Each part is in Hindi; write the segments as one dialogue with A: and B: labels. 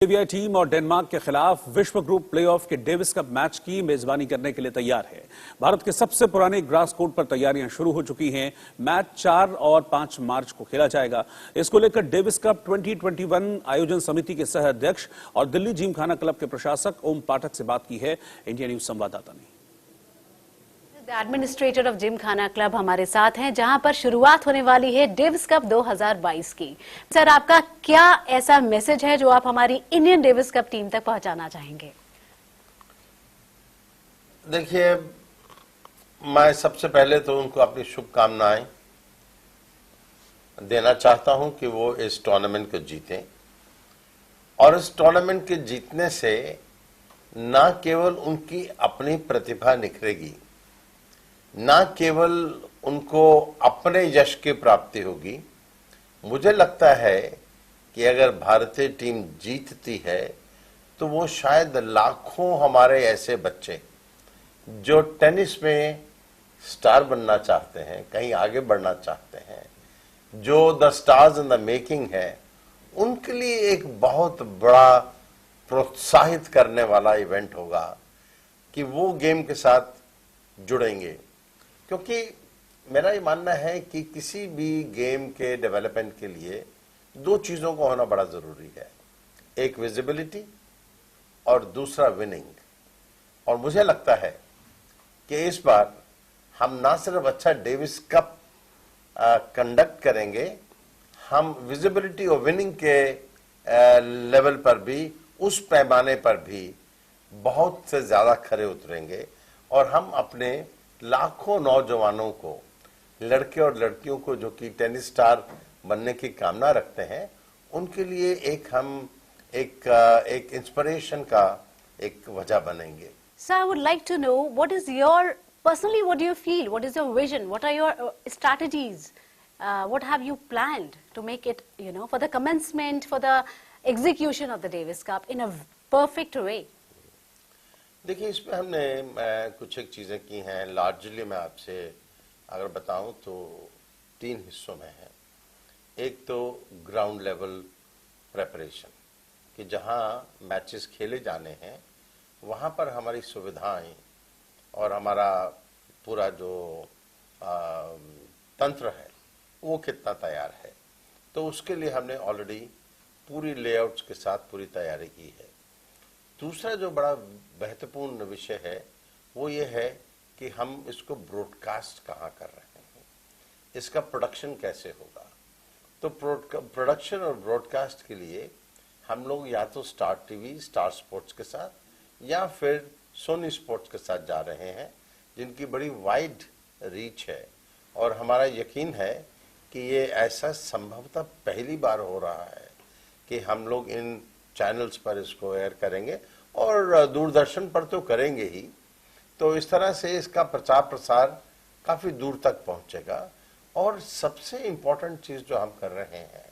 A: बोलिविया टीम और डेनमार्क के खिलाफ विश्व ग्रुप प्लेऑफ के डेविस कप मैच की मेजबानी करने के लिए तैयार है। भारत के सबसे पुराने ग्रास कोर्ट पर तैयारियां शुरू हो चुकी हैं। मैच 4 और 5 मार्च को खेला जाएगा। इसको लेकर डेविस कप 2021 आयोजन समिति के सह अध्यक्ष और दिल्ली जिमखाना क्लब के प्रशासक ओम पाठक से बात की है इंडिया न्यूज संवाददाता ने।
B: एडमिनिस्ट्रेटर ऑफ जिमखाना क्लब हमारे साथ हैं, जहां पर शुरुआत होने वाली है डेविस कप 2022 की। सर, आपका क्या ऐसा मैसेज है जो आप हमारी इंडियन डेविस कप टीम तक पहुंचाना चाहेंगे?
C: देखिए, मैं सबसे पहले तो उनको अपनी शुभकामनाएं देना चाहता हूं कि वो इस टूर्नामेंट को जीतें और इस टूर्नामेंट के जीतने से न केवल उनकी अपनी प्रतिभा निखरेगी, ना केवल उनको अपने यश की प्राप्ति होगी। मुझे लगता है कि अगर भारतीय टीम जीतती है तो वो शायद लाखों हमारे ऐसे बच्चे जो टेनिस में स्टार बनना चाहते हैं, कहीं आगे बढ़ना चाहते हैं, जो the stars in the making है, उनके लिए एक बहुत बड़ा प्रोत्साहित करने वाला इवेंट होगा कि वो गेम के साथ जुड़ेंगे। क्योंकि मेरा ये मानना है कि किसी भी गेम के डेवलपमेंट के लिए दो चीजों को होना बड़ा जरूरी है, एक विजिबिलिटी और दूसरा विनिंग। और मुझे लगता है कि इस बार हम ना सिर्फ अच्छा डेविस कप कंडक्ट करेंगे, हम विजिबिलिटी और विनिंग के लेवल पर भी, उस पैमाने पर भी बहुत से ज्यादा खरे उतरेंगे और हम अपने लाखों नौजवानों को, लड़के और लड़कियों को जो कि टेनिस स्टार बनने की कामना रखते हैं, उनके लिए एक इंस्पिरेशन का एक वजह बनेंगे।
B: Sir, I would like to know what is your personally, what do you feel? What is your vision? What are your strategies? What have you planned to make it, for the commencement, for the execution of the Davis Cup in a perfect way?
C: देखिए, इसमें हमने कुछ एक चीज़ें की हैं। लार्जली मैं आपसे अगर बताऊं तो 3 हिस्सों में है। एक तो ग्राउंड लेवल प्रेपरेशन, कि जहां मैचेस खेले जाने हैं वहां पर हमारी सुविधाएं और हमारा पूरा जो तंत्र है वो कितना तैयार है। तो उसके लिए हमने ऑलरेडी पूरी लेआउट्स के साथ पूरी तैयारी की है। दूसरा जो बड़ा महत्वपूर्ण विषय है वो ये है कि हम इसको ब्रॉडकास्ट कहाँ कर रहे हैं, इसका प्रोडक्शन कैसे होगा। तो प्रोडक्शन और ब्रॉडकास्ट के लिए हम लोग या तो स्टार टीवी, स्टार स्पोर्ट्स के साथ या फिर सोनी स्पोर्ट्स के साथ जा रहे हैं, जिनकी बड़ी वाइड रीच है। और हमारा यकीन है कि ये ऐसा संभवतः पहली बार हो रहा है कि हम लोग इन चैनल्स पर इसको एयर करेंगे और दूरदर्शन पर तो करेंगे ही। तो इस तरह से इसका प्रचार प्रसार काफी दूर तक पहुंचेगा। और सबसे इम्पोर्टेंट चीज जो हम कर रहे हैं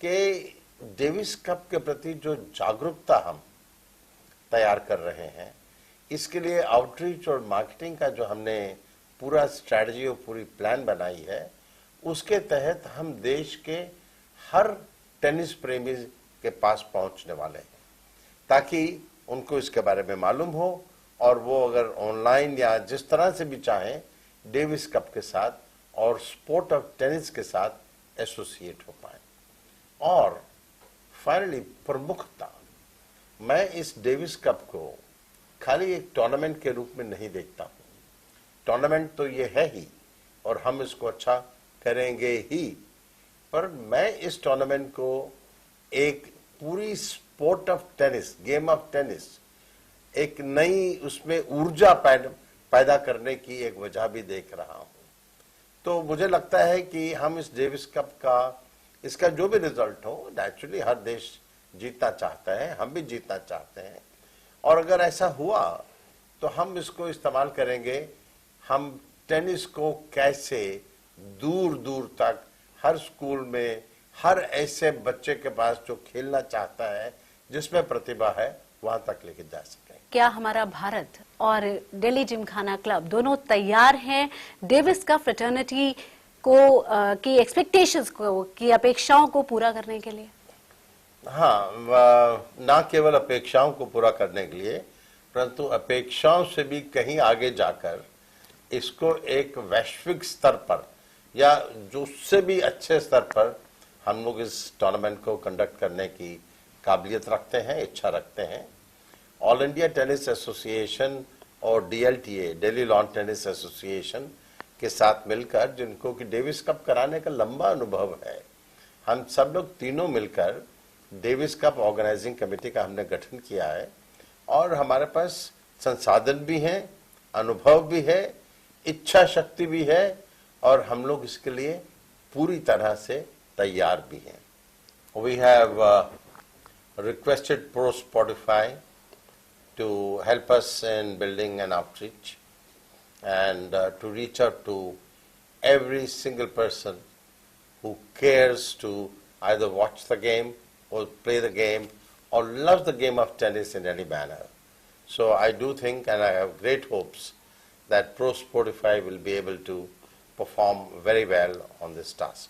C: कि डेविस कप के प्रति जो जागरूकता हम तैयार कर रहे हैं, इसके लिए आउटरीच और मार्केटिंग का जो हमने पूरा स्ट्रैटेजी और पूरी प्लान बनाई है, उसके तहत हम देश के हर टेनिस प्रेमी के पास पहुंचने वाले हैं, ताकि उनको इसके बारे में मालूम हो और वो अगर ऑनलाइन या जिस तरह से भी चाहें डेविस कप के साथ और स्पोर्ट ऑफ टेनिस के साथ एसोसिएट हो पाए। और फाइनली प्रमुखता, मैं इस डेविस कप को खाली एक टूर्नामेंट के रूप में नहीं देखता हूं। टूर्नामेंट तो ये है ही और हम इसको अच्छा करेंगे ही, पर मैं इस टूर्नामेंट को एक पूरी sport of tennis, game of tennis, एक नई उसमें ऊर्जा पैदा करने की एक वजह भी देख रहा हूं। तो मुझे लगता है कि हम इस डेविस कप का, इसका जो भी रिजल्ट हो, नेचुरली हर देश जीतना चाहता है, हम भी जीतना चाहते हैं। और अगर ऐसा हुआ तो हम इसको इस्तेमाल करेंगे, हम टेनिस को कैसे दूर दूर तक हर स्कूल में, हर ऐसे बच्चे के पास जो खेलना चाहता है, जिसमें प्रतिभा है, वहां तक लेके जा सकें।
B: क्या हमारा भारत और दिल्ली जिमखाना क्लब दोनों तैयार हैं डेविस कप फ्रेटर्निटी को की एक्सपेक्टेशंस को, की अपेक्षाओं को पूरा करने के लिए?
C: हाँ, ना केवल अपेक्षाओं को पूरा करने के लिए, परंतु अपेक्षाओं से भी कहीं आगे जाकर इसको एक वैश्विक स्तर पर या जो उससे भी अच्छे स्तर पर हम लोग इस टूर्नामेंट को कंडक्ट करने की काबिलियत रखते हैं, इच्छा रखते हैं। ऑल इंडिया टेनिस एसोसिएशन और DLTA, Delhi lawn tennis association के साथ मिलकर, जिनको कि डेविस कप कराने का लंबा अनुभव है, हम सब लोग तीनों मिलकर डेविस कप ऑर्गेनाइजिंग कमेटी का हमने गठन किया है और हमारे पास संसाधन भी हैं, अनुभव भी है, इच्छा शक्ति भी है और हम लोग इसके लिए पूरी तरह से तैयार भी हैं। We have requested Pro Spotify to help us in building an outreach and to reach out to every single person who cares to either watch the game or play the game or loves the game of tennis in any manner. So I do think, and I have great hopes, that Pro Spotify will be able to perform very well on this task.